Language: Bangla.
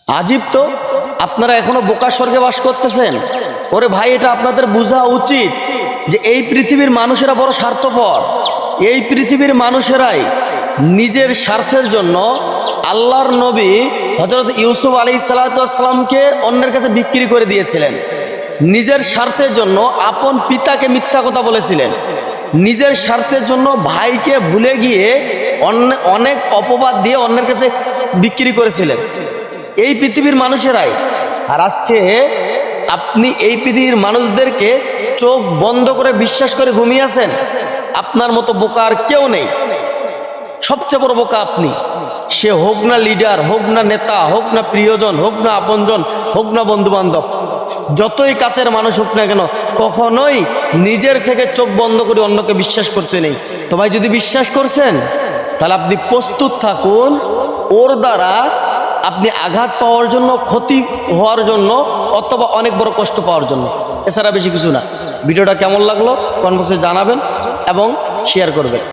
আজীব তো, আপনারা এখনো বোকার স্বর্গে বাস করতেছেন। ওরে ভাই, এটা আপনাদের বোঝা উচিত যে এই পৃথিবীর মানুষেরা বড় স্বার্থপর। এই পৃথিবীর মানুষেরাই নিজের স্বার্থের জন্য আল্লাহর নবী হযরত ইউসুফ আলাইহিসসালামকে অন্যের কাছে বিক্রি করে দিয়েছিলেন। নিজের স্বার্থের জন্য আপন পিতাকে মিথ্যা কথা বলেছিলেন। নিজের স্বার্থের জন্য ভাইকে ভুলে গিয়ে অনেক অপবাদ দিয়ে অন্যের কাছে বিক্রি করেছিলেন এই পৃথিবীর মানুষেরাই। আর আজকে আপনি এই পৃথিবীর মানুষদেরকে চোখ বন্ধ করে বিশ্বাস করে ঘুমিয়ে আছেন। আপনার মতো বোকা আর কেউ নেই। সবচেয়ে বড় বোকা আপনি। সে হোক না লিডার, হোক না নেতা, হোক না প্রিয়জন, হোক না আপনজন, হোক না বন্ধু বান্ধব, যতই কাছের মানুষ হোক না কেন, কখনোই নিজের থেকে চোখ বন্ধ করে অন্যকে বিশ্বাস করতে নেই। তো ভাই, যদি বিশ্বাস করছেন তাহলে আপনি প্রস্তুত থাকুন ওর দ্বারা আপনি আঘাত পাওয়ার জন্য, ক্ষতি হওয়ার জন্য, অথবা অনেক বড় কষ্ট পাওয়ার জন্য। এছাড়া বেশি কিছু না। ভিডিওটা কেমন লাগলো কমেন্ট বক্সে জানাবেন এবং শেয়ার করবেন।